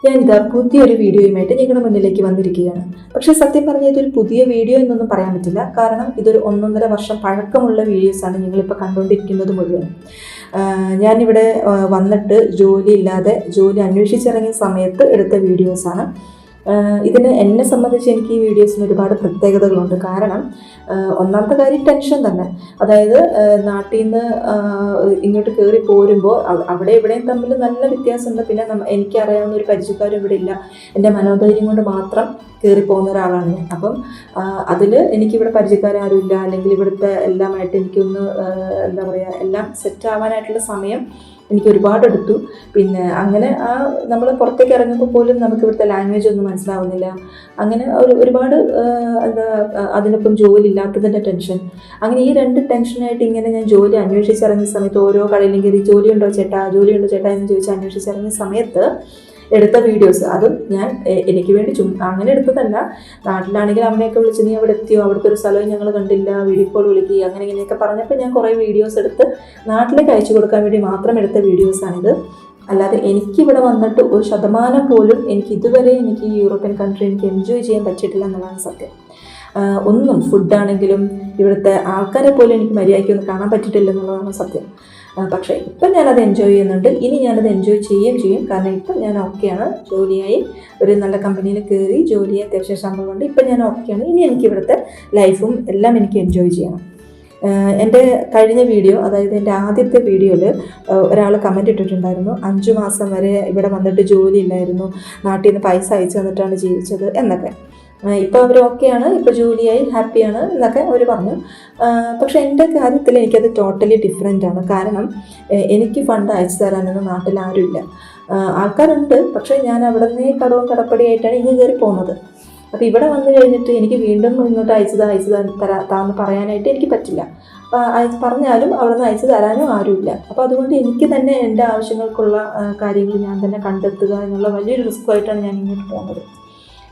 ഞാനിതാ പുതിയൊരു വീഡിയോയുമായിട്ട് നിങ്ങളുടെ മുന്നിലേക്ക് വന്നിരിക്കുകയാണ്. പക്ഷേ സത്യം പറഞ്ഞാൽ ഇതൊരു പുതിയ വീഡിയോ എന്നൊന്നും പറയാൻ പറ്റില്ല. കാരണം ഇതൊരു 1.5 വർഷം പഴക്കമുള്ള വീഡിയോസാണ് നിങ്ങളിപ്പോൾ കണ്ടുകൊണ്ടിരിക്കുന്നത് മുഴുവൻ. ഞാനിവിടെ വന്നിട്ട് ജോലി അന്വേഷിച്ചിറങ്ങിയ സമയത്ത് എടുത്ത വീഡിയോസാണ്. ഇതിന് എന്നെ സംബന്ധിച്ച് എനിക്ക് ഈ വീഡിയോസിന് ഒരുപാട് പ്രത്യേകതകളുണ്ട്. കാരണം ഒന്നാമത്തെ കാര്യം ടെൻഷൻ തന്നെ. അതായത് നാട്ടിൽ നിന്ന് ഇങ്ങോട്ട് കയറി പോരുമ്പോൾ അവിടെ ഇവിടെയും തമ്മിൽ നല്ല വ്യത്യാസമുണ്ട്. പിന്നെ എനിക്കറിയാവുന്ന ഒരു പരിചയക്കാരും ഇവിടെ ഇല്ല. എൻ്റെ മനോധൈര്യം കൊണ്ട് മാത്രം കയറി പോകുന്ന ഒരാളാണ് ഞാൻ. അപ്പം അതിൽ എനിക്കിവിടെ പരിചയക്കാരും ഇല്ല, അല്ലെങ്കിൽ ഇവിടുത്തെ എല്ലാമായിട്ട് എനിക്കൊന്ന് എന്താ പറയുക, എല്ലാം സെറ്റ് ആവാനായിട്ടുള്ള സമയം എനിക്ക് ഒരുപാട് എടുത്തു. പിന്നെ അങ്ങനെ നമ്മൾ പുറത്തേക്ക് ഇറങ്ങുമ്പോൾ പോലും നമുക്ക് ഇവിടുത്തെ ലാംഗ്വേജ് ഒന്നും മനസ്സിലാവുന്നില്ല. അങ്ങനെ ഒരുപാട് അതിനൊപ്പം ജോലി ഇല്ലാത്തതിൻ്റെ ടെൻഷൻ. അങ്ങനെ ഈ 2 ടെൻഷനായിട്ട് ഇങ്ങനെ ഞാൻ ജോലി അന്വേഷിച്ചിറങ്ങിയ സമയത്ത് ഓരോ കടയിലും കയറി ജോലിയുണ്ടോ ചേട്ടാ എന്ന് ചോദിച്ച് അന്വേഷിച്ചിറങ്ങിയ സമയത്ത് എടുത്ത വീഡിയോസ്, അതും ഞാൻ എനിക്ക് വേണ്ടി അങ്ങനെ എടുത്തതല്ല. നാട്ടിലാണെങ്കിൽ അമ്മയൊക്കെ വിളിച്ച് നീ അവിടെ എത്തിയോ, അവിടുത്തെ ഒരു സ്ഥലവും ഞങ്ങൾ കണ്ടില്ല, വീഡിയോ കോൾ വിളിക്കുക, അങ്ങനെ ഇങ്ങനെയൊക്കെ പറഞ്ഞപ്പോൾ ഞാൻ കുറേ വീഡിയോസ് എടുത്ത് നാട്ടിലേക്ക് അയച്ചു കൊടുക്കാൻ വേണ്ടി മാത്രം എടുത്ത വീഡിയോസാണിത്. അല്ലാതെ എനിക്കിവിടെ വന്നിട്ട് 1% പോലും ഇതുവരെ ഈ യൂറോപ്യൻ കൺട്രി എനിക്ക് എൻജോയ് ചെയ്യാൻ പറ്റിയിട്ടില്ല എന്നുള്ളതാണ് സത്യം. ഒന്നും ഫുഡാണെങ്കിലും ഇവിടുത്തെ ആൾക്കാരെ പോലും എനിക്ക് മര്യാദയ്ക്കൊന്നും കാണാൻ പറ്റിയിട്ടില്ല എന്നുള്ളതാണ് സത്യം. പക്ഷേ ഇപ്പം ഞാനത് എൻജോയ് ചെയ്യുന്നുണ്ട്. ഇനി ഞാനത് എൻജോയ് ചെയ്യും. കാരണം ഇപ്പം ഞാൻ ഓക്കെയാണ്. ജോലിയായി ഒരു നല്ല കമ്പനിയിൽ കയറി ജോലിയെ അത്യാവശ്യം ശമ്പളം കൊണ്ട് ഇപ്പം ഞാൻ ഓക്കെയാണ്. ഇനി എനിക്ക് ഇവിടുത്തെ ലൈഫും എല്ലാം എനിക്ക് എൻജോയ് ചെയ്യണം. എൻ്റെ കഴിഞ്ഞ വീഡിയോ, അതായത് എൻ്റെ ആദ്യത്തെ വീഡിയോയിൽ ഒരാൾ കമൻറ്റ് ഇട്ടിട്ടുണ്ടായിരുന്നു, 5 മാസം വരെ ഇവിടെ വന്നിട്ട് ജോലി ഇല്ലായിരുന്നു, നാട്ടിൽ നിന്ന് പൈസ അയച്ചു തന്നിട്ടാണ് ജീവിച്ചത് എന്നൊക്കെ. ഇപ്പോൾ അവർ ഓക്കെയാണ്, ഇപ്പോൾ ജോലിയായി ഹാപ്പിയാണ് എന്നൊക്കെ അവർ പറഞ്ഞു. പക്ഷേ എൻ്റെ കാര്യത്തിൽ എനിക്കത് ടോട്ടലി ഡിഫറെൻ്റ് ആണ്. കാരണം എനിക്ക് ഫണ്ട് അയച്ചു തരാനൊന്നും നാട്ടിൽ ആരുമില്ല. ആൾക്കാരുണ്ട്, പക്ഷേ ഞാൻ അവിടെ നിന്ന് കടവും കടപ്പടിയായിട്ടാണ് ഇങ്ങ് കയറി പോകുന്നത്. അപ്പോൾ ഇവിടെ വന്നു കഴിഞ്ഞിട്ട് എനിക്ക് വീണ്ടും ഇങ്ങോട്ട് അയച്ചു താന്ന് പറയാനായിട്ട് എനിക്ക് പറ്റില്ല. പറഞ്ഞാലും അവിടെ നിന്ന് അയച്ചു തരാനും ആരുമില്ല. അപ്പോൾ അതുകൊണ്ട് എനിക്ക് തന്നെ എൻ്റെ ആവശ്യങ്ങൾക്കുള്ള കാര്യങ്ങൾ ഞാൻ തന്നെ കണ്ടെത്തുക എന്നുള്ള വലിയൊരു റിസ്ക്കുമായിട്ടാണ് ഞാൻ ഇങ്ങോട്ട് പോകുന്നത്.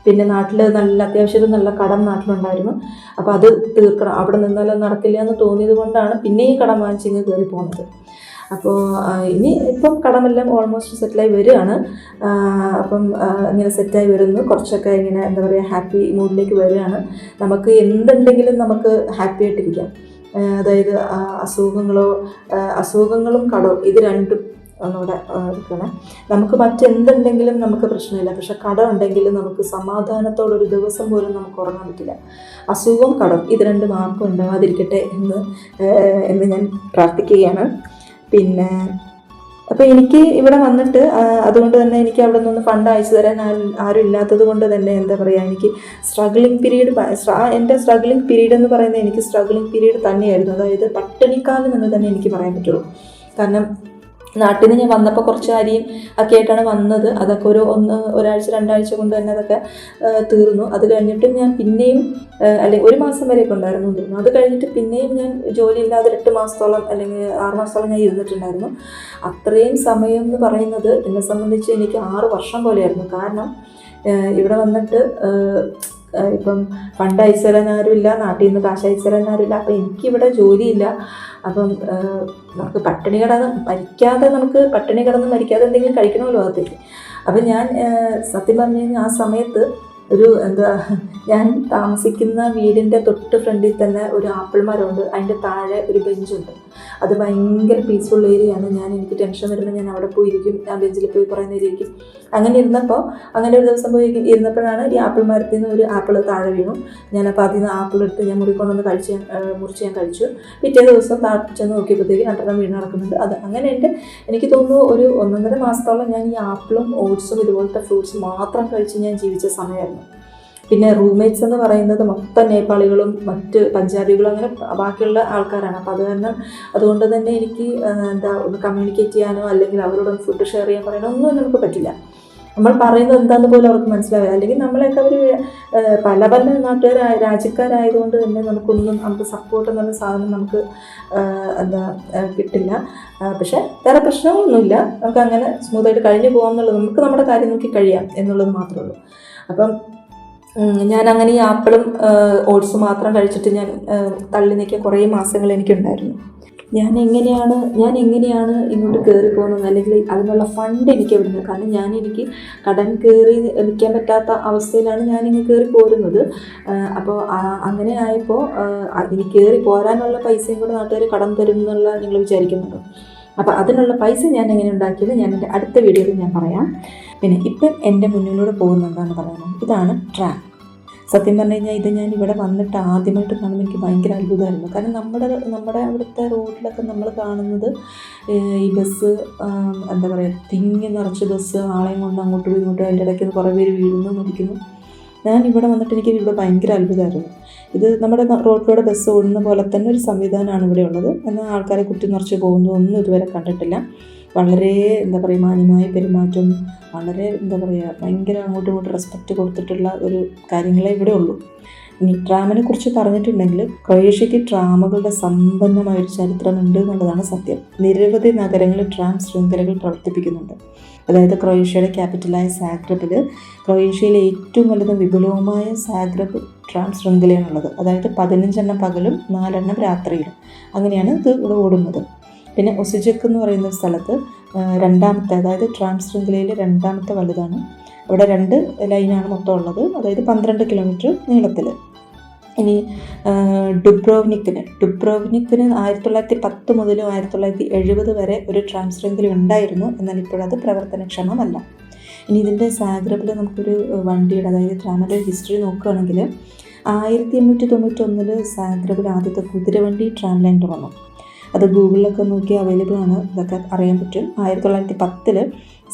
പിന്നെ നാട്ടിൽ അത്യാവശ്യം നല്ല കടം നാട്ടിലുണ്ടായിരുന്നു. അപ്പോൾ അത് തീർക്കണം, അവിടെ നിന്നാലും നടക്കില്ല എന്ന് തോന്നിയത് കൊണ്ടാണ് പിന്നെയും കടം വാങ്ങിച്ചിങ്ങ് കയറി പോകുന്നത്. അപ്പോൾ ഇപ്പം കടമെല്ലാം ഓൾമോസ്റ്റ് സെറ്റിലായി വരികയാണ്. അപ്പം ഇങ്ങനെ സെറ്റായി വരുന്നു, കുറച്ചൊക്കെ ഇങ്ങനെ എന്താ പറയുക, ഹാപ്പി മൂഡിലേക്ക് വരികയാണ്. നമുക്ക് എന്തുണ്ടെങ്കിലും നമുക്ക് ഹാപ്പി ആയിട്ടിരിക്കാം. അതായത് അസുഖങ്ങളും കടവും ഇത് രണ്ടും ഒന്നുകൂടെ എടുക്കണം. നമുക്ക് മറ്റെന്തുണ്ടെങ്കിലും നമുക്ക് പ്രശ്നമില്ല. പക്ഷെ കടം ഉണ്ടെങ്കിൽ നമുക്ക് സമാധാനത്തോടൊരു ദിവസം പോലും നമുക്ക് ഉറങ്ങാൻ പറ്റില്ല. അസുഖവും കടം ഇത് രണ്ടും ആർക്കും ഉണ്ടാവാതിരിക്കട്ടെ എന്ന് ഞാൻ പ്രാർത്ഥിക്കുകയാണ്. പിന്നെ അപ്പോൾ എനിക്ക് ഇവിടെ വന്നിട്ട് അതുകൊണ്ട് തന്നെ എനിക്ക് അവിടെ നിന്ന് ഫണ്ട് അയച്ചു തരാൻ ആരും ഇല്ലാത്തത് കൊണ്ട് തന്നെ എന്താ പറയുക, എനിക്ക് സ്ട്രഗ്ലിംഗ് പീരീഡ്, എൻ്റെ സ്ട്രഗ്ലിംഗ് പീരീഡ് എന്ന് പറയുന്നത് എനിക്ക് സ്ട്രഗ്ലിംഗ് പീരീഡ് തന്നെയായിരുന്നു. അതായത് പട്ടിണിക്കാലം എന്ന് തന്നെ എനിക്ക് പറയാൻ പറ്റുള്ളൂ. കാരണം നാട്ടിൽ നിന്ന് ഞാൻ വന്നപ്പോൾ കുറച്ച് അരിയും ഒക്കെ ആയിട്ടാണ് വന്നത്. അതൊക്കെ ഒരാഴ്ച 2 ആഴ്ച കൊണ്ട് തന്നെ അതൊക്കെ തീർന്നു. അത് കഴിഞ്ഞിട്ടും ഞാൻ പിന്നെയും അല്ലെങ്കിൽ 1 മാസം വരെയൊക്കെ ഉണ്ടായിരുന്നു തോന്നുന്നു. അത് കഴിഞ്ഞിട്ട് പിന്നെയും ഞാൻ ജോലി ഇല്ലാതെ 8 മാസത്തോളം അല്ലെങ്കിൽ 6 മാസത്തോളം ഞാൻ ഇരുന്നിട്ടുണ്ടായിരുന്നു. അത്രയും സമയം എന്ന് പറയുന്നത് എന്നെ സംബന്ധിച്ച് എനിക്ക് 6 വർഷം പോലെയായിരുന്നു. കാരണം ഇവിടെ വന്നിട്ട് ഇപ്പം ഫണ്ട് അയച്ചു തരാൻ ആരുമില്ല, നാട്ടിൽ നിന്ന് കാശ് അയച്ചു തരാൻ ആരുമില്ല. അപ്പം എനിക്കിവിടെ ജോലിയില്ല. അപ്പം നമുക്ക് പട്ടിണി കിടന്ന് മരിക്കാതെ എന്തെങ്കിലും കഴിക്കണമല്ലോ അകത്തേക്ക്. അപ്പം ഞാൻ സത്യം പറഞ്ഞു കഴിഞ്ഞാൽ ആ സമയത്ത് ഞാൻ താമസിക്കുന്ന വീടിൻ്റെ തൊട്ട് ഫ്രണ്ടിൽ തന്നെ ഒരു ആപ്പിൾ മരമുണ്ട്. അതിൻ്റെ താഴെ ഒരു ബെഞ്ചുണ്ട്. അത് ഭയങ്കര പീസ്ഫുൾ ഏരിയയാണ്. എനിക്ക് ടെൻഷൻ വരുമ്പോൾ ഞാൻ അവിടെ പോയിരിക്കും, ആ ബെഞ്ചിൽ പോയി കുറേ നേരം ഇരിക്കും. അങ്ങനെ ഒരു ദിവസം പോയി ഇരുന്നപ്പോഴാണ് ഈ ആപ്പിൾ മരത്തിൽ നിന്ന് ഒരു ആപ്പിൾ താഴെ വീണു. ഞാനപ്പോൾ അതിൽ നിന്ന് ആപ്പിൾ എടുത്ത് ഞാൻ മുറിച്ച് ഞാൻ കഴിച്ചു. പിറ്റേ ദിവസം ചെന്ന് നോക്കിയപ്പോഴത്തേക്ക് 2 വീണ് നടക്കുന്നുണ്ട്. അങ്ങനെ എനിക്ക് തോന്നുന്നു ഒരു 1.5 മാസത്തോളം ഞാൻ ഈ ആപ്പിളും ഓട്സും ഇതുപോലത്തെ ഫ്രൂട്ട്സ് മാത്രം കഴിച്ച് ഞാൻ ജീവിച്ച സമയമായിരുന്നു. പിന്നെ റൂംമേറ്റ്സ് എന്ന് പറയുന്നത് മൊത്തം നേപ്പാളികളും മറ്റ് പഞ്ചാബികളും അങ്ങനെ ബാക്കിയുള്ള ആൾക്കാരാണ്. അപ്പോൾ അതുകൊണ്ട് തന്നെ എനിക്ക് ഒന്ന് കമ്മ്യൂണിക്കേറ്റ് ചെയ്യാനോ അല്ലെങ്കിൽ അവരോടൊന്ന് ഫുഡ് ഷെയർ ചെയ്യാൻ പറയാനോ ഒന്നും നമുക്ക് പറ്റില്ല. നമ്മൾ പറയുന്നത് എന്താണെന്ന് പോലും അവർക്ക് മനസ്സിലാവില്ല. അല്ലെങ്കിൽ നമ്മളെയൊക്കെ അവർ പല രാജ്യക്കാരായതുകൊണ്ട് തന്നെ നമുക്ക് സപ്പോർട്ട് എന്നുള്ള സാധനം നമുക്ക് കിട്ടില്ല. പക്ഷേ വേറെ പ്രശ്നങ്ങളൊന്നുമില്ല. നമുക്ക് അങ്ങനെ സ്മൂത്തായിട്ട് കഴിഞ്ഞു പോകാമെന്നുള്ളത്, നമുക്ക് നമ്മുടെ കാര്യം നോക്കി കഴിയാം എന്നുള്ളത് മാത്രമേ ഉള്ളൂ. അപ്പം ഞാൻ അങ്ങനെ ഈ ആപ്പിളും ഓട്സും മാത്രം കഴിച്ചിട്ട് ഞാൻ തള്ളി നീക്കിയ കുറേ മാസങ്ങൾ എനിക്കുണ്ടായിരുന്നു. ഞാൻ എങ്ങനെയാണ് ഇങ്ങോട്ട് കയറി പോകുന്നത്, അല്ലെങ്കിൽ അതിനുള്ള ഫണ്ട് എനിക്ക് എവിടുന്ന്, കാരണം എനിക്ക് കടം കയറി നിൽക്കാൻ പറ്റാത്ത അവസ്ഥയിലാണ് ഞാനിങ്ങ് കയറി പോരുന്നത്. അപ്പോൾ അങ്ങനെ ആയപ്പോൾ ഇനി കയറി പോരാനുള്ള പൈസയും കൂടെ നാട്ടുകാർ കടം തരും എന്നുള്ള നിങ്ങൾ വിചാരിക്കുന്നുണ്ടോ? അപ്പോൾ അതിനുള്ള പൈസ ഞാൻ എങ്ങനെ ഉണ്ടാക്കിയത് ഞാൻ എൻ്റെ അടുത്ത വീഡിയോയിൽ ഞാൻ പറയാം. പിന്നെ ഇപ്പം എൻ്റെ മുന്നിലൂടെ പോകുന്നതെന്ന് പറയാമോ, ഇതാണ് ട്രാം. സത്യം പറഞ്ഞു കഴിഞ്ഞാൽ ഇത് ഞാൻ ഇവിടെ വന്നിട്ട് ആദ്യമായിട്ട് കാണുമ്പോൾ എനിക്ക് ഭയങ്കര അത്ഭുതമായിരുന്നു. കാരണം നമ്മുടെ അവിടുത്തെ റോഡിലൊക്കെ നമ്മൾ കാണുന്നത് ഈ ബസ് എന്താ പറയുക, തിങ്ങി നിറച്ച് ബസ് ആളെയും കൊണ്ട് അങ്ങോട്ടും ഇങ്ങോട്ടും അതിൻ്റെ ഇടയ്ക്ക് കുറേ പേര് വീഴുന്നു മരിക്കുന്നു. ഞാൻ ഇവിടെ വന്നിട്ട് എനിക്ക് ഇവിടെ ഭയങ്കര അത്ഭുതമായിരുന്നു. ഇത് നമ്മുടെ റോഡിലൂടെ ബസ് ഓടുന്ന പോലെ തന്നെ ഒരു സംവിധാനമാണ് ഇവിടെ ഉള്ളത്. എന്നാൽ ആൾക്കാരെ കുത്തി നിറച്ച് പോകുന്നതൊന്നും ഇതുവരെ കണ്ടിട്ടില്ല. വളരെ എന്താ പറയുക, മാന്യമായ പെരുമാറ്റം, വളരെ എന്താ പറയുക, ഭയങ്കര അങ്ങോട്ടും ഇങ്ങോട്ടും റെസ്പെക്റ്റ് കൊടുത്തിട്ടുള്ള ഒരു കാര്യങ്ങളേ ഇവിടെ ഉള്ളൂ. ഇനി ട്രാമിനെ കുറിച്ച് പറഞ്ഞിട്ടുണ്ടെങ്കിൽ ക്രൊയേഷ്യയ്ക്ക് ട്രാമുകളുടെ സമ്പന്നമായൊരു ചരിത്രമുണ്ട് എന്നുള്ളതാണ് സത്യം. നിരവധി നഗരങ്ങളിൽ ട്രാം ശൃംഖലകൾ പ്രവർത്തിപ്പിക്കുന്നുണ്ട്. അതായത് ക്രൊയേഷ്യയുടെ ക്യാപിറ്റലായ സാഗ്രബിൽ ക്രൊയേഷ്യയിലെ ഏറ്റവും വലുതും വിപുലവുമായ സാഗ്രബ് ട്രാം ശൃംഖലയാണുള്ളത്. അതായത് 15 പകലും 4 രാത്രിയിലും, അങ്ങനെയാണ് ഇത് ഇവിടെ ഓടുന്നത്. പിന്നെ ഒസിജക്ക് എന്ന് പറയുന്ന സ്ഥലത്ത് രണ്ടാമത്തെ, അതായത് ട്രാം ശൃംഖലയിലെ രണ്ടാമത്തെ വലുതാണ്. അവിടെ 2 ലൈനാണ് മൊത്തം ഉള്ളത്, അതായത് 12 കിലോമീറ്റർ നീളത്തിൽ. ഇനി ഡുബ്രോവ്നിക്കിന് 1910 മുതൽ 1970 വരെ ഒരു ട്രാം ശൃംഖല ഉണ്ടായിരുന്നു. എന്നാൽ ഇപ്പോഴത് പ്രവർത്തനക്ഷമമല്ല. ഇനി ഇതിൻ്റെ സാഗ്രബിൽ നമുക്കൊരു വണ്ടിയുടെ, അതായത് ട്രാമിൻ്റെ ഹിസ്റ്ററി നോക്കുകയാണെങ്കിൽ 1891 സാഗ്രബിൽ ആദ്യത്തെ കുതിരവണ്ടി ട്രാം ലൈൻ തുറന്നു. അത് ഗൂഗിളിലൊക്കെ നോക്കി അവൈലബിൾ ആണ്, ഇതൊക്കെ അറിയാൻ പറ്റും. 1910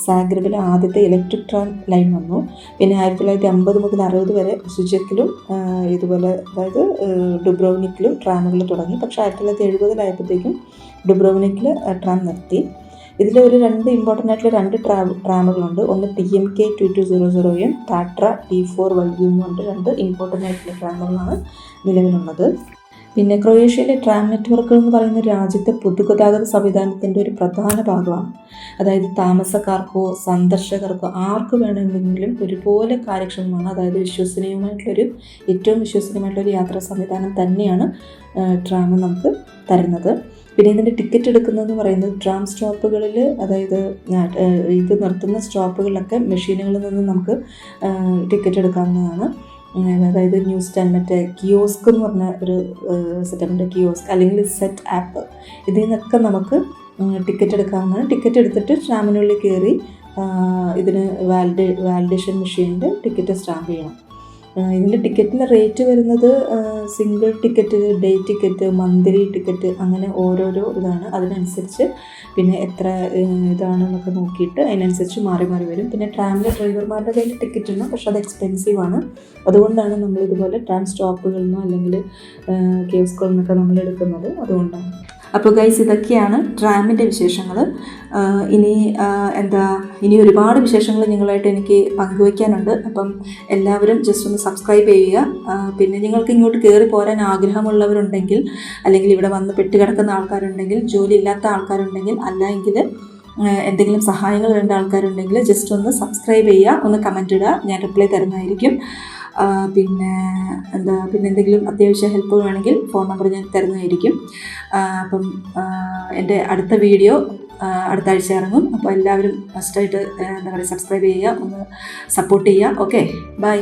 സാഗ്രബിൽ ആദ്യത്തെ ഇലക്ട്രിക് ട്രാം ലൈൻ വന്നു. പിന്നെ 1950 മുതൽ 60 വരെ സുജക്കിലും ഇതുപോലെ, അതായത് ഡുബ്രോവ്നിക്കിലും ട്രാമുകൾ തുടങ്ങി. പക്ഷേ 1970 ഡുബ്രോവ്നിക്കിൽ ട്രാം നിർത്തി. ഇതിൽ ഒരു 2 ഇമ്പോർട്ടൻ്റ് ആയിട്ടുള്ള 2 ട്രാമുകളുണ്ട്. ഒന്ന് TMK 2200 ടാട്ര T4YU എന്ന് പറഞ്ഞിട്ട് 2 ഇമ്പോർട്ടൻ്റ് ആയിട്ടുള്ള ട്രാമുകളാണ് നിലവിലുള്ളത്. പിന്നെ ക്രൊയേഷ്യയിലെ ട്രാം നെറ്റ്വർക്കുകൾ എന്ന് പറയുന്ന രാജ്യത്തെ പൊതുഗതാഗത സംവിധാനത്തിൻ്റെ ഒരു പ്രധാന ഭാഗമാണ്. അതായത് താമസക്കാർക്കോ സന്ദർശകർക്കോ ആർക്ക് വേണമെങ്കിലും ഒരുപോലെ കാര്യക്ഷമമാണ്. അതായത് ഏറ്റവും വിശ്വസനീയമായിട്ടുള്ളൊരു യാത്രാ സംവിധാനം തന്നെയാണ് ട്രാം നമുക്ക് തരുന്നത്. പിന്നെ ഇതിൻ്റെ ടിക്കറ്റ് എടുക്കുന്നതെന്ന് പറയുന്നത് ട്രാം സ്റ്റോപ്പുകളിൽ, അതായത് ഇത് നിർത്തുന്ന സ്റ്റോപ്പുകളിലൊക്കെ മെഷീനുകളിൽ നിന്ന് നമുക്ക് ടിക്കറ്റ് എടുക്കാവുന്നതാണ്. അതായത് ന്യൂസ് സ്റ്റാൻഡ്, മറ്റേ കിയോസ്ക് എന്ന് പറഞ്ഞ ഒരു സെറ്റപ്പിൻ്റെ കിയോസ്ക് അല്ലെങ്കിൽ സെറ്റ് ആപ്പ്, ഇതിൽ നിന്നൊക്കെ നമുക്ക് ടിക്കറ്റ് എടുക്കാവുന്നതാണ്. ടിക്കറ്റ് എടുത്തിട്ട് ട്രാമിനുള്ളിൽ കയറി ഇതിന് വാലിഡേഷൻ മെഷീനിൽ ടിക്കറ്റ് സ്റ്റാമ്പ് ചെയ്യണം. ഇതിൻ്റെ ടിക്കറ്റിൻ്റെ റേറ്റ് വരുന്നത് single ticket, day ticket, monthly ticket, അങ്ങനെ ഓരോരോ ഇതാണ്. അതിനനുസരിച്ച് പിന്നെ എത്ര ഇതാണെന്നൊക്കെ നോക്കിയിട്ട് അതിനനുസരിച്ച് മാറി വരും. പിന്നെ ട്രാമിലെ ഡ്രൈവർമാരുടെ കയ്യിൽ ടിക്കറ്റ് ഉണ്ട്, പക്ഷെ അത് എക്സ്പെൻസീവ് ആണ്. അതുകൊണ്ടാണ് നമ്മൾ ഇതുപോലെ ട്രാം സ്റ്റോപ്പുകളിൽ നിന്നോ അല്ലെങ്കിൽ കിയോസ്കുകളിൽ നിന്നൊക്കെ നമ്മൾ എടുക്കുന്നത്. അതുകൊണ്ടാണ്. അപ്പോൾ ഗൈസ്, ഇതൊക്കെയാണ് ട്രാമിൻ്റെ വിശേഷങ്ങൾ. ഇനി ഒരുപാട് വിശേഷങ്ങൾ നിങ്ങളായിട്ട് എനിക്ക് പങ്കുവയ്ക്കാനുണ്ട്. അപ്പം എല്ലാവരും ജസ്റ്റ് ഒന്ന് സബ്സ്ക്രൈബ് ചെയ്യുക. പിന്നെ നിങ്ങൾക്ക് ഇങ്ങോട്ട് കയറി പോരാൻ ആഗ്രഹമുള്ളവരുണ്ടെങ്കിൽ, അല്ലെങ്കിൽ ഇവിടെ വന്ന് പെട്ടുകിടക്കുന്ന ആൾക്കാരുണ്ടെങ്കിൽ, ജോലി ഇല്ലാത്ത ആൾക്കാരുണ്ടെങ്കിൽ, അല്ലെങ്കിൽ എന്തെങ്കിലും സഹായങ്ങൾ വേണ്ട ആൾക്കാരുണ്ടെങ്കിൽ ജസ്റ്റ് ഒന്ന് സബ്സ്ക്രൈബ് ചെയ്യുക, ഒന്ന് കമൻറ്റ് ഇടുക, ഞാൻ റിപ്ലൈ തരുന്നതായിരിക്കും. പിന്നെ എന്തെങ്കിലും അത്യാവശ്യ ഹെൽപ്പ് വേണമെങ്കിൽ ഫോൺ നമ്പർ ഞാൻ തരുന്നതായിരിക്കും. അപ്പം എൻ്റെ അടുത്ത വീഡിയോ അടുത്ത ആഴ്ച ഇറങ്ങും. അപ്പോൾ എല്ലാവരും മസ്റ്റായിട്ട് സബ്സ്ക്രൈബ് ചെയ്യുക, ഒന്ന് സപ്പോർട്ട് ചെയ്യുക. Okay, by.